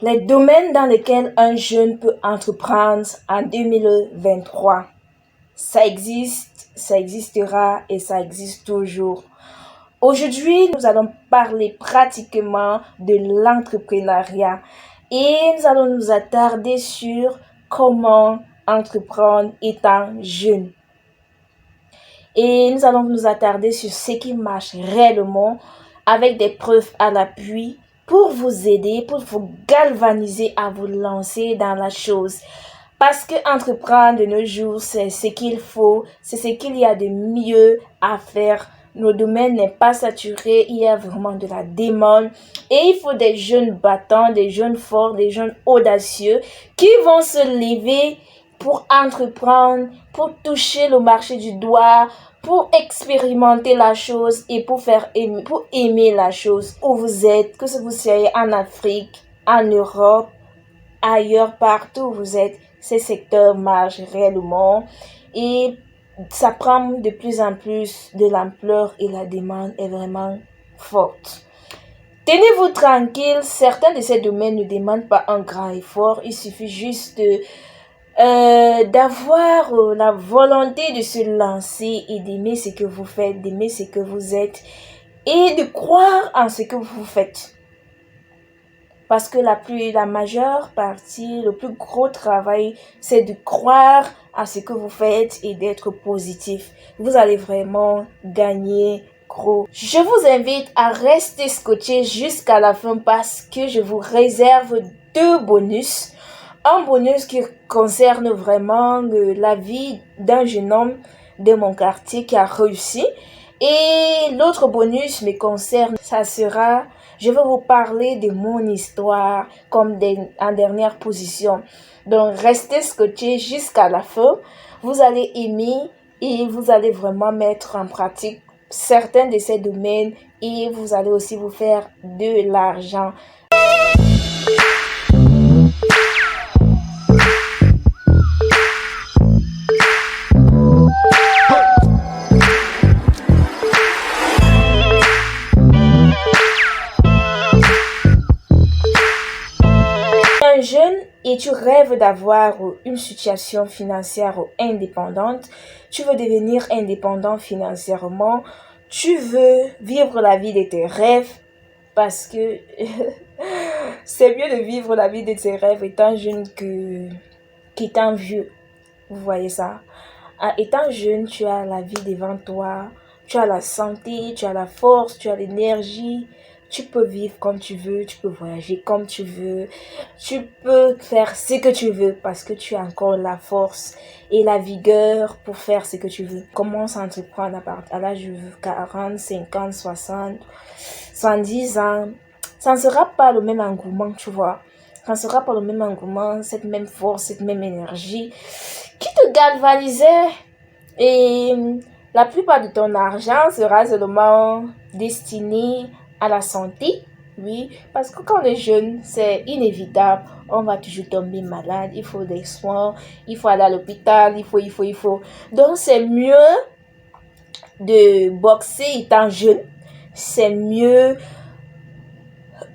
Les domaines dans lesquels un jeune peut entreprendre en 2023, ça existe, ça existera et ça existe toujours. Aujourd'hui, nous allons parler pratiquement de l'entrepreneuriat et nous allons nous attarder sur comment entreprendre étant jeune. Et nous allons nous attarder sur ce qui marche réellement avec des preuves à l'appui pour vous aider, pour vous galvaniser à vous lancer dans la chose. Parce que entreprendre de nos jours, c'est ce qu'il faut, c'est ce qu'il y a de mieux à faire. Nos domaines n'est pas saturé, il y a vraiment de la demande et il faut des jeunes battants, des jeunes forts, des jeunes audacieux qui vont se lever pour entreprendre, pour toucher le marché du doigt, pour expérimenter la chose et pour aimer la chose où vous êtes, que vous soyez en Afrique, en Europe, ailleurs, partout où vous êtes, ces secteurs marchent réellement et ça prend de plus en plus de l'ampleur et la demande est vraiment forte. Tenez-vous tranquille, certains de ces domaines ne demandent pas un grand effort, il suffit juste d'avoir la volonté de se lancer et d'aimer ce que vous faites, d'aimer ce que vous êtes et de croire en ce que vous faites. Parce que la majeure partie, le plus gros travail, c'est de croire à ce que vous faites et d'être positif. Vous allez vraiment gagner gros. Je vous invite à rester scotché jusqu'à la fin parce que je vous réserve 2 bonus. Un bonus qui concerne vraiment la vie d'un jeune homme de mon quartier qui a réussi. Et l'autre bonus me concerne, ça sera, je vais vous parler de mon histoire comme en dernière position. Donc, restez scotchés jusqu'à la fin. Vous allez aimer et vous allez vraiment mettre en pratique certains de ces domaines et vous allez aussi vous faire de l'argent. Jeune et tu rêves d'avoir une situation financière indépendante, tu veux devenir indépendant financièrement, tu veux vivre la vie de tes rêves parce que c'est mieux de vivre la vie de tes rêves étant jeune qu'étant vieux. Vous voyez ça? Étant jeune, tu as la vie devant toi, tu as la santé, tu as la force, tu as l'énergie. Tu peux vivre comme tu veux, tu peux voyager comme tu veux, tu peux faire ce que tu veux parce que tu as encore la force et la vigueur pour faire ce que tu veux. Commence à entreprendre à l'âge de 40, 50, 60, 110 ans. Ça ne sera pas le même engouement, tu vois. Ça ne sera pas le même engouement, cette même force, cette même énergie qui te galvanisait et la plupart de ton argent sera seulement destiné à la santé, oui, parce que quand on est jeune, c'est inévitable, on va toujours tomber malade, il faut des soins, il faut aller à l'hôpital, il faut. Donc, c'est mieux de boxer étant jeune, c'est mieux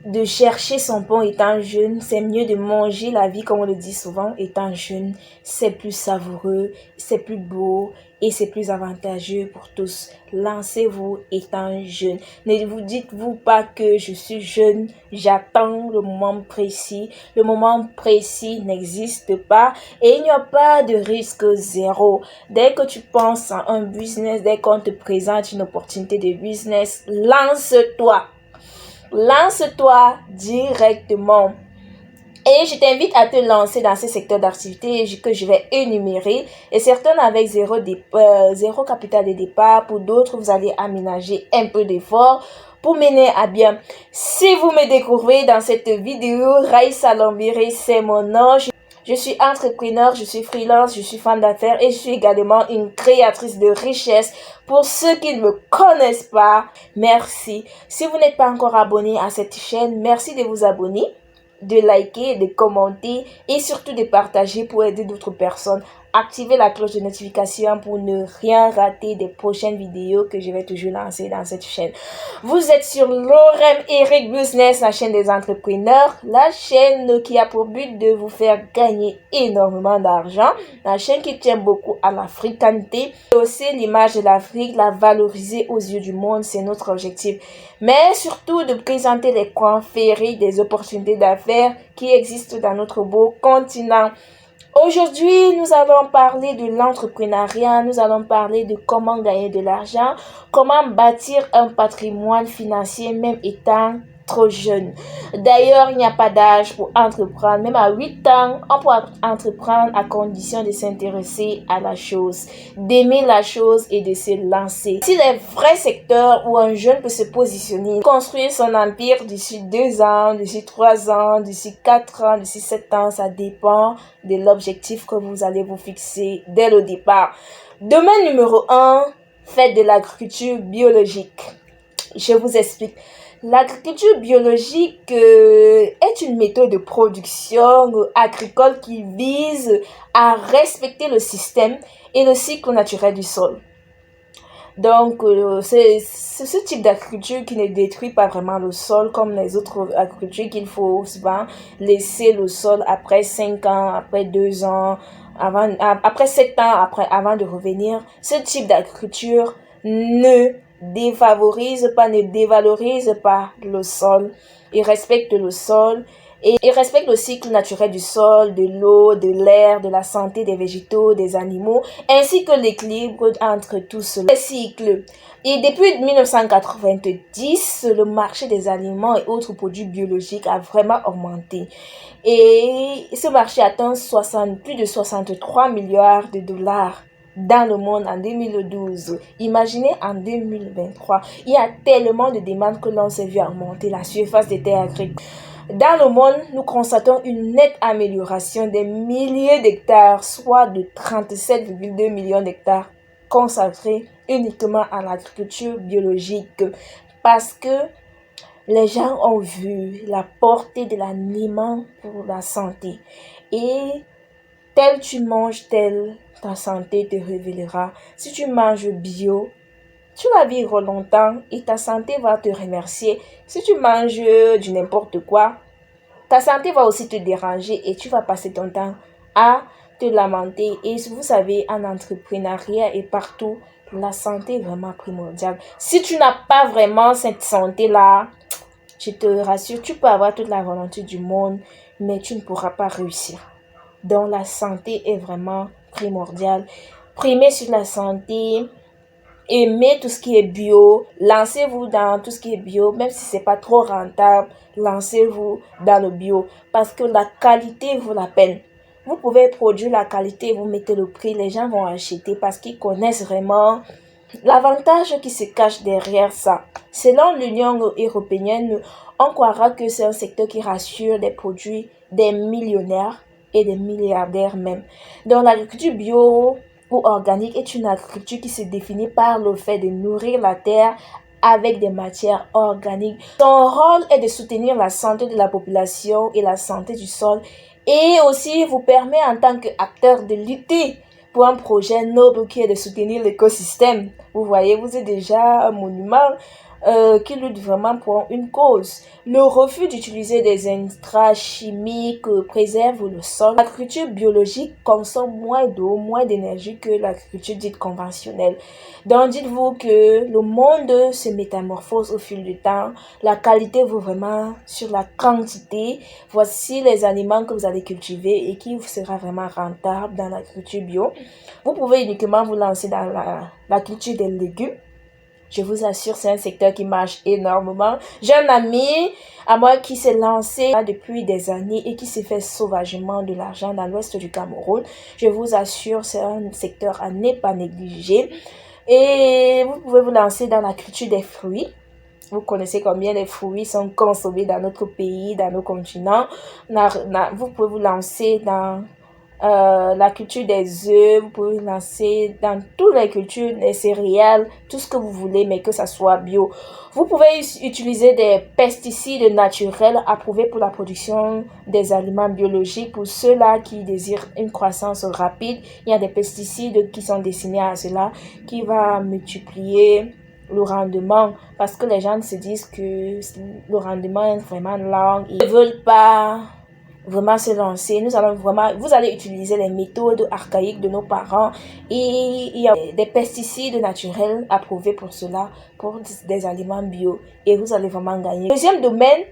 de chercher son pain étant jeune, c'est mieux de manger la vie comme on le dit souvent étant jeune, c'est plus savoureux, c'est plus beau et c'est plus avantageux pour tous. Lancez-vous étant jeune. Ne vous dites-vous pas que je suis jeune, j'attends le moment précis. Le moment précis n'existe pas et il n'y a pas de risque zéro. Dès que tu penses à un business, dès qu'on te présente une opportunité de business, lance-toi. Lance-toi directement. Et je t'invite à te lancer dans ces secteurs d'activité que je vais énumérer. Et certains avec zéro capital de départ. Pour d'autres, vous allez aménager un peu d'effort pour mener à bien. Si vous me découvrez dans cette vidéo, Raïssa Lambiré, c'est mon nom. Je suis entrepreneur, je suis freelance, je suis femme d'affaires et je suis également une créatrice de richesse. Pour ceux qui ne me connaissent pas, merci. Si vous n'êtes pas encore abonné à cette chaîne, merci de vous abonner, de liker, de commenter et surtout de partager pour aider d'autres personnes activez la cloche de notification pour ne rien rater des prochaines vidéos que je vais toujours lancer dans cette chaîne. Vous êtes sur Lorem Eric Business, la chaîne des entrepreneurs, la chaîne qui a pour but de vous faire gagner énormément d'argent, la chaîne qui tient beaucoup à l'africanité et aussi l'image de l'Afrique, la valoriser aux yeux du monde, c'est notre objectif. Mais surtout de présenter les points féeriques des opportunités d'affaires qui existent dans notre beau continent. Aujourd'hui, nous allons parler de l'entrepreneuriat, nous allons parler de comment gagner de l'argent, comment bâtir un patrimoine financier même étant trop jeune. D'ailleurs, il n'y a pas d'âge pour entreprendre. Même à 8 ans, on peut entreprendre à condition de s'intéresser à la chose, d'aimer la chose et de se lancer. C'est les vrais secteurs où un jeune peut se positionner, construire son empire d'ici 2 ans, d'ici 3 ans, d'ici 4 ans, d'ici 7 ans. Ça dépend de l'objectif que vous allez vous fixer dès le départ. Domaine numéro 1, faites de l'agriculture biologique. Je vous explique. L'agriculture biologique est une méthode de production agricole qui vise à respecter le système et le cycle naturel du sol. Donc, c'est ce type d'agriculture qui ne détruit pas vraiment le sol comme les autres agricultures qu'il faut souvent laisser le sol après 5 ans, après 2 ans, après 7 ans, avant de revenir. Ce type d'agriculture ne défavorise pas, ne dévalorise pas le sol. Il respecte le sol et il respecte le cycle naturel du sol, de l'eau, de l'air, de la santé des végétaux, des animaux, ainsi que l'équilibre entre tous ces cycles. Et depuis 1990, le marché des aliments et autres produits biologiques a vraiment augmenté. Et ce marché atteint plus de 63 milliards de dollars dans le monde en 2012. Imaginez en 2023, il y a tellement de demandes que l'on s'est vu augmenter la surface des terres agricoles. Dans le monde, nous constatons une nette amélioration des milliers d'hectares, soit de 37,2 millions d'hectares consacrés uniquement à l'agriculture biologique, parce que les gens ont vu la portée de l'aliment pour la santé. Et tel tu manges, tel ta santé te révélera. Si tu manges bio, tu vas vivre longtemps et ta santé va te remercier. Si tu manges du n'importe quoi, ta santé va aussi te déranger et tu vas passer ton temps à te lamenter. Et vous savez, en entrepreneuriat et partout, la santé est vraiment primordiale. Si tu n'as pas vraiment cette santé-là, je te rassure, tu peux avoir toute la volonté du monde, mais tu ne pourras pas réussir. Donc la santé est vraiment primordiale. Primez sur la santé, aimez tout ce qui est bio, lancez-vous dans tout ce qui est bio, même si c'est pas trop rentable, lancez-vous dans le bio parce que la qualité vaut la peine. Vous pouvez produire la qualité, vous mettez le prix, les gens vont acheter parce qu'ils connaissent vraiment l'avantage qui se cache derrière ça. Selon l'Union européenne, on croira que c'est un secteur qui rassure des produits des millionnaires et des milliardaires même. Donc l'agriculture bio ou organique est une agriculture qui se définit par le fait de nourrir la terre avec des matières organiques. Son rôle est de soutenir la santé de la population et la santé du sol et aussi vous permet en tant qu'acteur de lutter pour un projet noble qui est de soutenir l'écosystème. Vous voyez, vous êtes déjà un monument qui lutte vraiment pour une cause. Le refus d'utiliser des intrants chimiques préserve le sol. L'agriculture biologique consomme moins d'eau, moins d'énergie que l'agriculture dite conventionnelle. Donc dites-vous que le monde se métamorphose au fil du temps. La qualité vaut vraiment sur la quantité. Voici les aliments que vous allez cultiver et qui vous sera vraiment rentable dans l'agriculture bio. Vous pouvez uniquement vous lancer dans la culture des légumes. Je vous assure, c'est un secteur qui marche énormément. J'ai un ami à moi qui s'est lancé depuis des années et qui s'est fait sauvagement de l'argent dans l'ouest du Cameroun. Je vous assure, c'est un secteur à ne pas négliger. Et vous pouvez vous lancer dans la culture des fruits. Vous connaissez combien les fruits sont consommés dans notre pays, dans nos continents. Vous pouvez vous lancer dans la culture des œufs, vous pouvez vous lancer dans toutes les cultures, les céréales, tout ce que vous voulez, mais que ça soit bio. Vous pouvez utiliser des pesticides naturels approuvés pour la production des aliments biologiques. Pour ceux-là qui désirent une croissance rapide, il y a des pesticides qui sont destinés à cela, qui va multiplier le rendement, parce que les gens se disent que le rendement est vraiment lent, ils ne veulent pas vraiment se lancer. Vous allez utiliser les méthodes archaïques de nos parents, et il y a des pesticides naturels approuvés pour cela, pour des aliments bio, et vous allez vraiment gagner. Deuxième domaine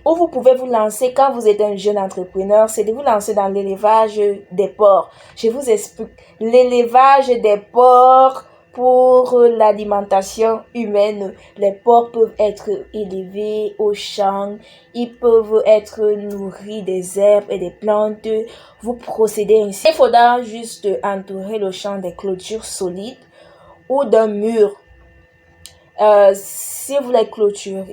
où vous pouvez vous lancer quand vous êtes un jeune entrepreneur, c'est de vous lancer dans l'élevage des porcs. Je vous explique. L'élevage des porcs pour l'alimentation humaine. Les porcs peuvent être élevés au champ, ils peuvent être nourris des herbes et des plantes. Vous procédez ainsi. Il faudra juste entourer le champ des clôtures solides ou d'un mur. Si les clôtures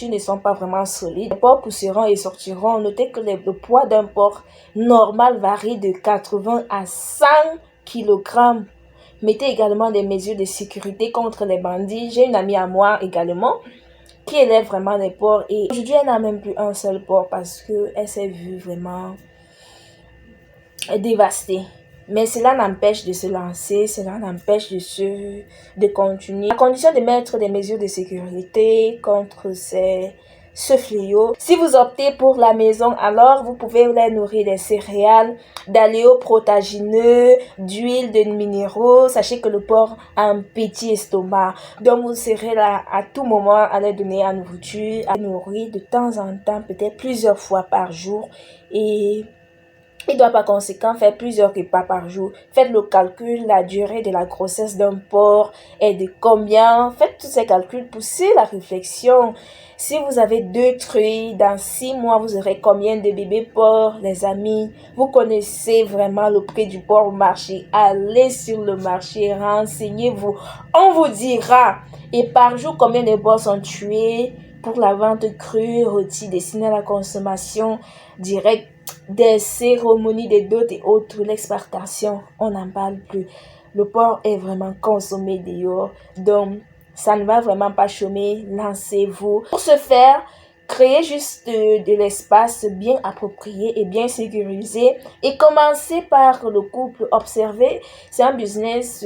ne sont pas vraiment solides, les porcs pousseront et sortiront. Notez que le poids d'un porc normal varie de 80 à 100 kg. Mettez également des mesures de sécurité contre les bandits. J'ai une amie à moi également qui élève vraiment les porcs, et aujourd'hui elle n'a même plus un seul porc parce qu'elle s'est vue vraiment dévastée. Mais cela n'empêche de se lancer, cela n'empêche de continuer, à condition de mettre des mesures de sécurité contre ce fléau. Si vous optez pour la maison, alors vous pouvez les nourrir des céréales, d'alléoprotagineux, d'huile, de minéraux. Sachez que le porc a un petit estomac, donc vous serez là à tout moment à leur donner à nourriture, à nourrir de temps en temps, peut-être plusieurs fois par jour, et il doit par conséquent faire plusieurs repas par jour. Faites le calcul, la durée de la grossesse d'un porc est de combien. Faites tous ces calculs, poussez la réflexion. Si vous avez 2 truies, dans 6 mois, vous aurez combien de bébés porcs, les amis? Vous connaissez vraiment le prix du porc au marché. Allez sur le marché, renseignez-vous. On vous dira. Et par jour, combien de porcs sont tués pour la vente crue, rôtie, destinée à la consommation directe, des cérémonies de dot et autres, l'exportation, on n'en parle plus. Le porc est vraiment consommé dehors, donc ça ne va vraiment pas chômer. Lancez-vous. Pour ce faire, créez juste de l'espace bien approprié et bien sécurisé, et commencez par le couple. Observez, c'est un business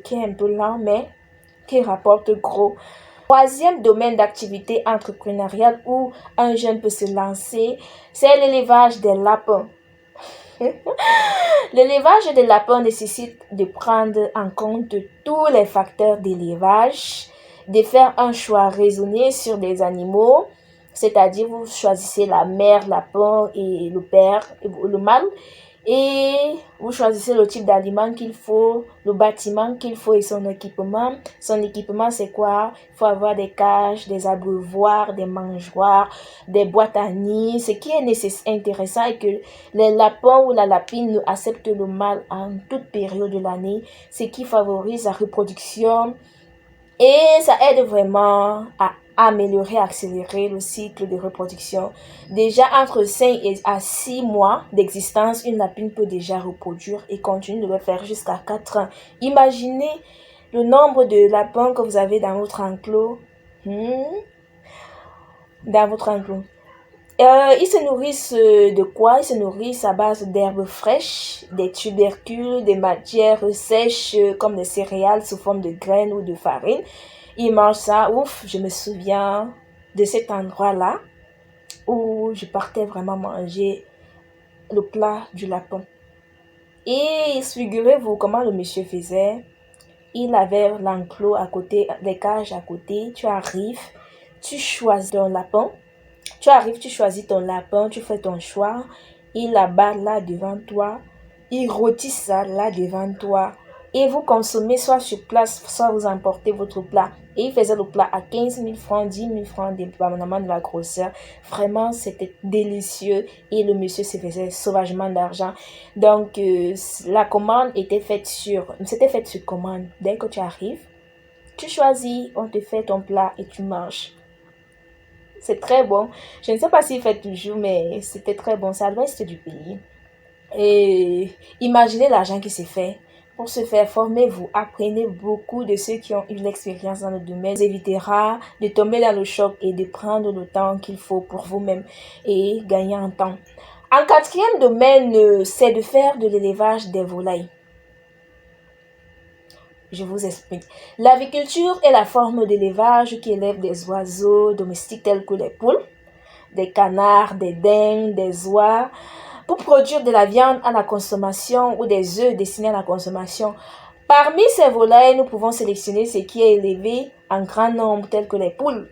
qui est un peu lent mais qui rapporte gros. Troisième domaine d'activité entrepreneuriale où un jeune peut se lancer, c'est l'élevage des lapins. L'élevage des lapins nécessite de prendre en compte tous les facteurs d'élevage, de faire un choix raisonné sur des animaux, c'est-à-dire vous choisissez la mère lapin et le père, le mâle, et vous choisissez le type d'aliment qu'il faut, le bâtiment qu'il faut et son équipement. Son équipement, c'est quoi? Il faut avoir des cages, des abreuvoirs, des mangeoires, des boîtes à nids. Ce qui est intéressant est que les lapins ou la lapine acceptent le mâle en toute période de l'année, ce qui favorise la reproduction, et ça aide vraiment à améliorer, accélérer le cycle de reproduction. Déjà, entre 5 à 6 mois d'existence, une lapine peut déjà reproduire et continue de le faire jusqu'à 4 ans. Imaginez le nombre de lapins que vous avez dans votre enclos. Dans votre enclos. Ils se nourrissent de quoi? Ils se nourrissent à base d'herbes fraîches, des tubercules, des matières sèches comme des céréales sous forme de graines ou de farine. Ils mangent ça. Ouf, je me souviens de cet endroit-là où je partais vraiment manger le plat du lapin. Et figurez-vous comment le monsieur faisait. Il avait l'enclos à côté, les cages à côté. Tu arrives, tu choisis ton lapin. Tu arrives, tu choisis ton lapin, tu fais ton choix, il l'abat là devant toi, il rôtit ça là devant toi, et vous consommez soit sur place, soit vous emportez votre plat. Et il faisait le plat à 15 000 francs, 10 000 francs, dépendamment de la grosseur. Vraiment, c'était délicieux, et le monsieur se faisait sauvagement d'argent. Donc, la commande c'était fait sur commande. Dès que tu arrives, tu choisis, on te fait ton plat et tu manges. C'est très bon. Je ne sais pas s'il fait toujours, mais c'était très bon. C'est à l'ouest du pays. Et imaginez l'argent qui s'est fait. Pour ce faire, formez-vous, apprenez beaucoup de ceux qui ont eu l'expérience dans le domaine. Ça évitera de tomber dans le choc et de prendre le temps qu'il faut pour vous-même et gagner en temps. En quatrième domaine, c'est de faire de l'élevage des volailles. Je vous explique. L'aviculture est la forme d'élevage qui élève des oiseaux domestiques tels que les poules, des canards, des dindes, des oies, pour produire de la viande à la consommation ou des œufs destinés à la consommation. Parmi ces volailles, nous pouvons sélectionner ce qui est élevé en grand nombre, tels que les poules.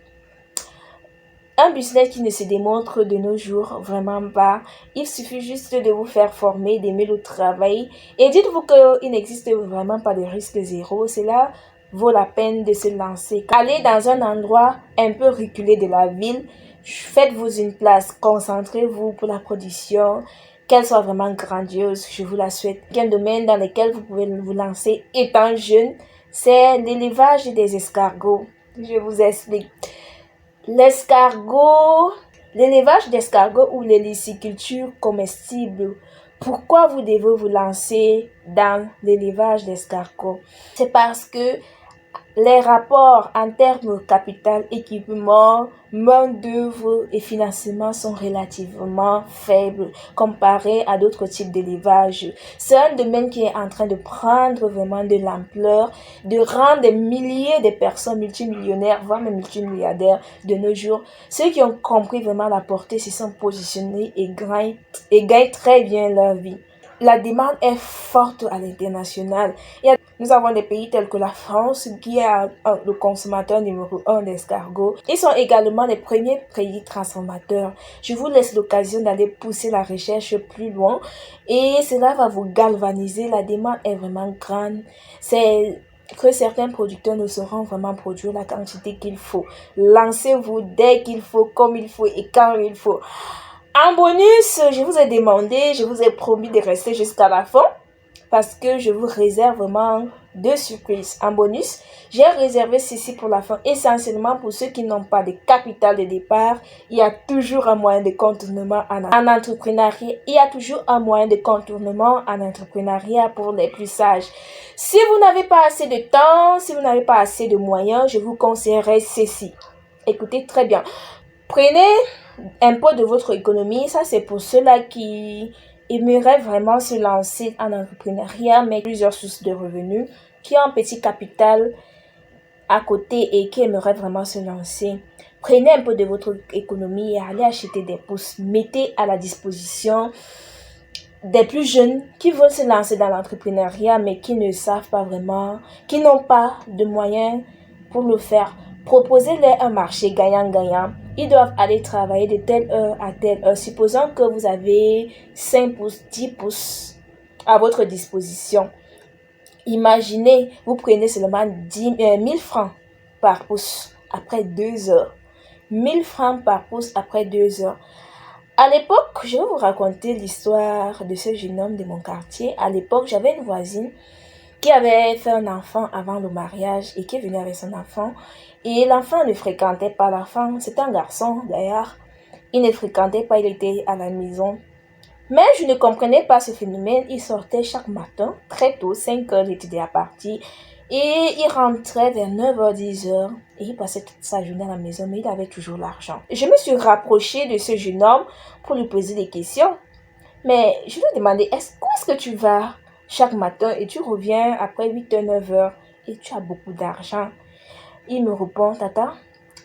Un business qui ne se démontre de nos jours vraiment pas. Il suffit juste de vous faire former, d'aimer le travail. Et dites-vous qu'il n'existe vraiment pas de risque zéro. Cela vaut la peine de se lancer. Allez dans un endroit un peu reculé de la ville. Faites-vous une place. Concentrez-vous pour la production. Qu'elle soit vraiment grandiose, je vous la souhaite. Un domaine dans lequel vous pouvez vous lancer étant jeune, c'est l'élevage des escargots. Je vous explique. L'escargot, l'élevage d'escargots ou l'héliciculture comestible. Pourquoi vous devez vous lancer dans l'élevage d'escargots? C'est parce que les rapports en termes capital, équipement, main-d'œuvre et financement sont relativement faibles comparés à d'autres types d'élevage. C'est un domaine qui est en train de prendre vraiment de l'ampleur, de rendre des milliers de personnes multimillionnaires, voire même multimilliardaires de nos jours. Ceux qui ont compris vraiment la portée se sont positionnés et gagnent très bien leur vie. La demande est forte à l'international. Nous avons des pays tels que la France qui est le consommateur numéro 1 d'escargots. Ils sont également les premiers pays transformateurs. Je vous laisse l'occasion d'aller pousser la recherche plus loin et cela va vous galvaniser. La demande est vraiment grande. C'est que certains producteurs ne sauront vraiment produire la quantité qu'il faut. Lancez-vous dès qu'il faut, comme il faut et quand il faut. En bonus, je vous ai demandé, je vous ai promis de rester jusqu'à la fin parce que je vous réserve vraiment deux surprises. En bonus, j'ai réservé ceci pour la fin, essentiellement pour ceux qui n'ont pas de capital de départ. Il y a toujours un moyen de contournement en entrepreneuriat. Il y a toujours un moyen de contournement en entrepreneuriat pour les plus sages. Si vous n'avez pas assez de temps, si vous n'avez pas assez de moyens, je vous conseillerais ceci. Écoutez très bien. Prenez un peu de votre économie, ça c'est pour ceux-là qui aimeraient vraiment se lancer en entrepreneuriat, mais plusieurs sources de revenus, qui ont un petit capital à côté et qui aimeraient vraiment se lancer. Prenez un peu de votre économie et allez acheter des pousses. Mettez à la disposition des plus jeunes qui veulent se lancer dans l'entrepreneuriat, mais qui ne savent pas vraiment, qui n'ont pas de moyens pour le faire. Proposez-leur un marché gagnant-gagnant. Ils doivent aller travailler de telle heure à telle heure. Supposons que vous avez 5 pouces, 10 pouces à votre disposition. Imaginez, vous prenez seulement 1000 francs par pouce après 2 heures. 1000 francs par pouce après 2 heures. À l'époque, je vais vous raconter l'histoire de ce jeune homme de mon quartier. À l'époque, j'avais une voisine qui avait fait un enfant avant le mariage et qui est venue avec son enfant. Et l'enfant ne fréquentait pas l'enfant. C'était un garçon d'ailleurs. Il ne fréquentait pas, il était à la maison. Mais je ne comprenais pas ce phénomène. Il sortait chaque matin, très tôt, 5 heures, il était déjà parti. Et il rentrait vers 9h, 10h. Et il passait toute sa journée à la maison, mais il avait toujours l'argent. Je me suis rapprochée de ce jeune homme pour lui poser des questions. Mais je lui ai demandé, où est-ce que tu vas chaque matin et tu reviens après 8h, 9h et tu as beaucoup d'argent? Il me répond, Tata,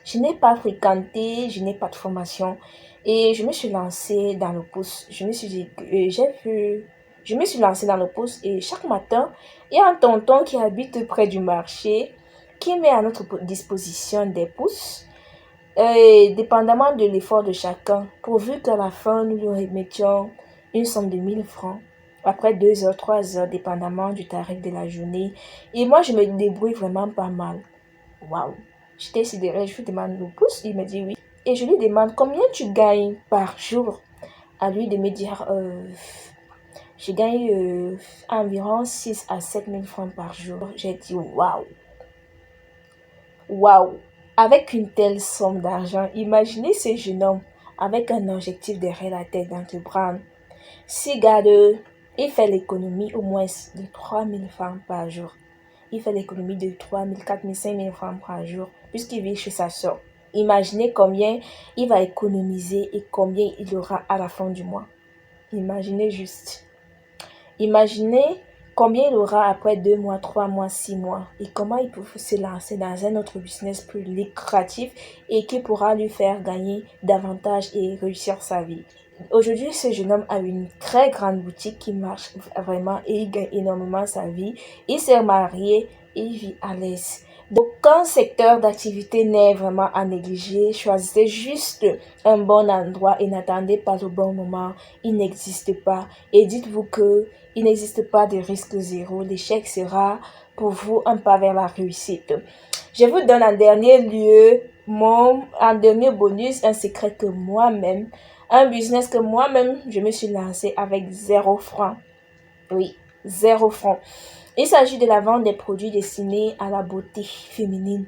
je n'ai pas fréquenté, je n'ai pas de formation. Et je me suis lancée dans le pouce. Je me suis dit, je me suis lancée dans le pouce et chaque matin, il y a un tonton qui habite près du marché qui met à notre disposition des pousses, dépendamment de l'effort de chacun, pourvu qu'à la fin, nous lui remettions une somme de 1000 francs. Après 2 heures, 3 heures, dépendamment du tarif de la journée. Et moi, je me débrouille vraiment pas mal. Waouh! J'étais sidérée, je lui demande le pouce, il me dit oui. Et je lui demande combien tu gagnes par jour. À lui de me dire, je gagne environ 6 à 7 000 francs par jour. J'ai dit waouh! Waouh! Avec une telle somme d'argent, imaginez ce jeune homme avec un objectif derrière la tête d'entreprendre. Si garde, il fait l'économie au moins de 3 000 francs par jour. Il fait l'économie de 3 000, 4 000, 5 000 francs par jour puisqu'il vit chez sa soeur. Imaginez combien il va économiser et combien il aura à la fin du mois. Imaginez juste. Imaginez combien il aura après 2 mois, 3 mois, 6 mois et comment il peut se lancer dans un autre business plus lucratif et qui pourra lui faire gagner davantage et réussir sa vie. Aujourd'hui, ce jeune homme a une très grande boutique qui marche vraiment et il gagne énormément sa vie. Il s'est marié et il vit à l'aise. Donc, aucun secteur d'activité n'est vraiment à négliger. Choisissez juste un bon endroit et n'attendez pas le bon moment. Il n'existe pas. Et dites-vous que il n'existe pas de risque zéro. L'échec sera pour vous un pas vers la réussite. Je vous donne en dernier lieu, en dernier bonus, un secret que moi-même, un business que moi-même, je me suis lancé avec 0 francs. Oui, 0 francs. Il s'agit de la vente des produits destinés à la beauté féminine.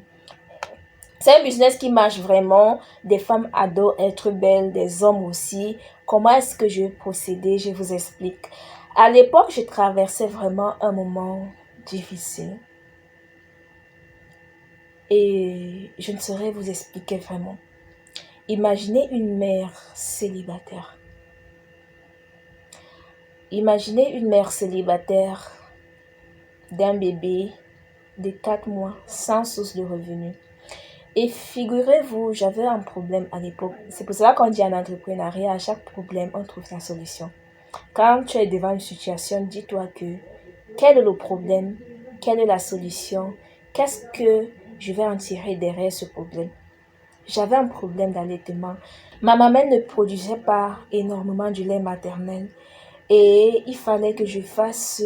C'est un business qui marche vraiment. Des femmes adorent être belles, des hommes aussi. Comment est-ce que je vais procéder? Je vous explique. À l'époque, je traversais vraiment un moment difficile. Et je ne saurais vous expliquer vraiment. Imaginez une mère célibataire. Imaginez une mère célibataire d'un bébé de 4 mois sans source de revenus. Et figurez-vous, j'avais un problème à l'époque. C'est pour cela qu'on dit en entrepreneuriat, à chaque problème, on trouve la solution. Quand tu es devant une situation, dis-toi que quel est le problème, quelle est la solution, qu'est-ce que je vais en tirer derrière ce problème. J'avais un problème d'allaitement. Ma maman ne produisait pas énormément du lait maternel et il fallait que je fasse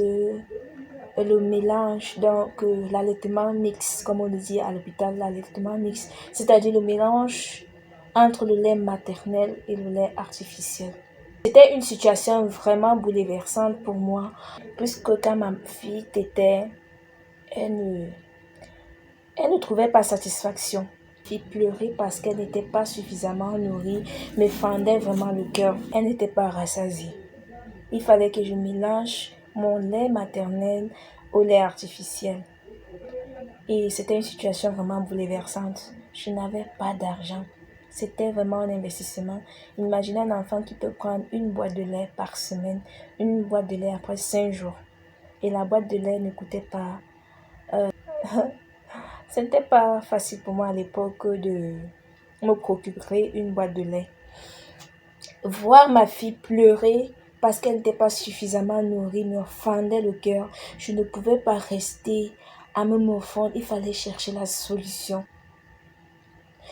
le mélange, donc l'allaitement mix, comme on le dit à l'hôpital, l'allaitement mix, c'est-à-dire le mélange entre le lait maternel et le lait artificiel. C'était une situation vraiment bouleversante pour moi, puisque quand ma fille tétait, elle ne trouvait pas satisfaction. Ma fille pleurait parce qu'elle n'était pas suffisamment nourrie, me fendait vraiment le cœur. Elle n'était pas rassasiée. Il fallait que je mélange mon lait maternel au lait artificiel. Et c'était une situation vraiment bouleversante. Je n'avais pas d'argent. C'était vraiment un investissement. Imaginez un enfant qui peut prendre une boîte de lait par semaine, une boîte de lait après 5 jours. Et la boîte de lait ne coûtait pas. Ce n'était pas facile pour moi à l'époque de me procurer une boîte de lait. Voir ma fille pleurer parce qu'elle n'était pas suffisamment nourrie me fendait le cœur. Je ne pouvais pas rester à me morfondre. Il fallait chercher la solution.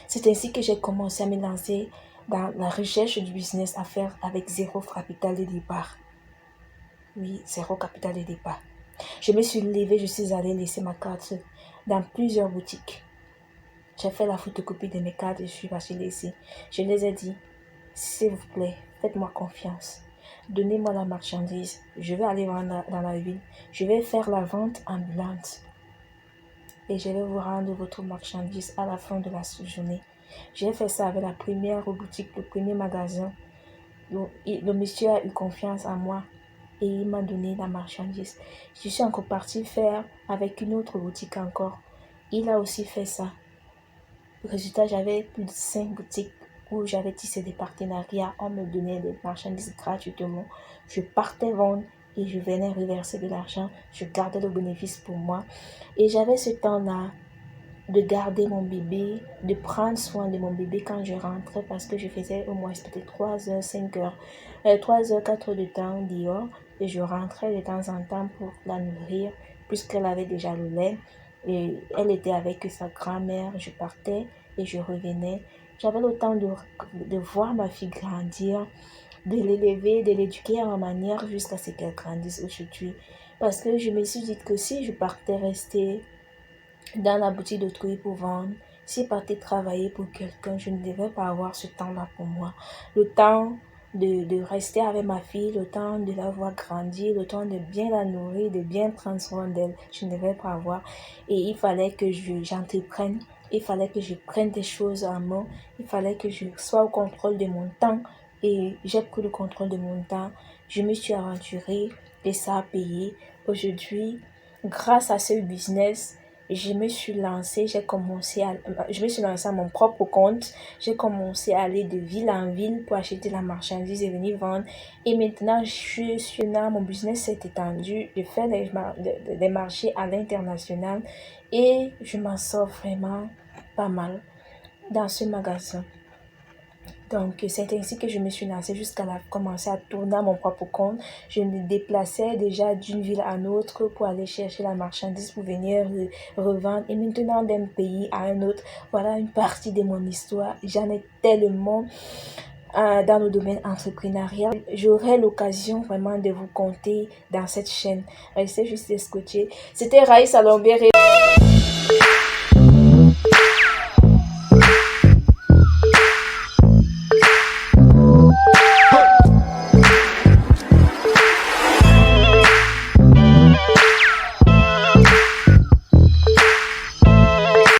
C'est ainsi que j'ai commencé à me lancer dans la recherche du business à faire avec 0 capital de départ. Oui, 0 capital de départ. Je me suis levée, je suis allée laisser ma carte dans plusieurs boutiques. J'ai fait la photocopie de mes cartes et je suis partie laisser. Je les ai dit, s'il vous plaît, faites-moi confiance. Donnez-moi la marchandise. Je vais aller vendre dans la ville. Je vais faire la vente ambulante. Et je vais vous rendre votre marchandise à la fin de la journée. J'ai fait ça avec la première boutique, le premier magasin. Le monsieur a eu confiance en moi et il m'a donné la marchandise. Je suis encore partie faire avec une autre boutique encore. Il a aussi fait ça. Résultat, j'avais plus de 5 boutiques où j'avais tissé des partenariats. On me donnait des marchandises gratuitement. Je partais vendre et je venais reverser de l'argent. Je gardais le bénéfice pour moi. Et j'avais ce temps-là de garder mon bébé, de prendre soin de mon bébé quand je rentrais parce que je faisais au moins peut-être 3 heures, 5 heures, 3 heures, 4 heures de temps dehors. Et je rentrais de temps en temps pour la nourrir puisqu'elle avait déjà le lait. Et elle était avec sa grand-mère, je partais et je revenais. J'avais le temps de voir ma fille grandir, de l'élever, de l'éduquer à ma manière jusqu'à ce qu'elle grandisse aujourd'hui. Parce que je me suis dit que si je partais rester dans la boutique d'autrui pour vendre, si je partais travailler pour quelqu'un, je ne devais pas avoir ce temps-là pour moi. Le temps de rester avec ma fille, le temps de la voir grandir, le temps de bien la nourrir, de bien prendre soin d'elle, je ne devais pas avoir. Et il fallait que j'entreprenne, il fallait que je prenne des choses en main, il fallait que je sois au contrôle de mon temps et j'ai pris le contrôle de mon temps. Je me suis aventurée et ça a payé. Aujourd'hui, grâce à ce business, je me suis lancée, je me suis lancée à mon propre compte. J'ai commencé à aller de ville en ville pour acheter la marchandise et venir vendre. Et maintenant, je suis là, mon business s'est étendu. Je fais des marchés à l'international et je m'en sors vraiment pas mal dans ce magasin. Donc, c'est ainsi que je me suis lancée jusqu'à commencer à tourner à mon propre compte. Je me déplaçais déjà d'une ville à une autre pour aller chercher la marchandise pour venir revendre. Et maintenant, d'un pays à un autre, voilà une partie de mon histoire. J'en ai tellement dans le domaine entrepreneurial. J'aurai l'occasion vraiment de vous conter dans cette chaîne. Restez juste escotchés. C'était Raïssa Lombéré.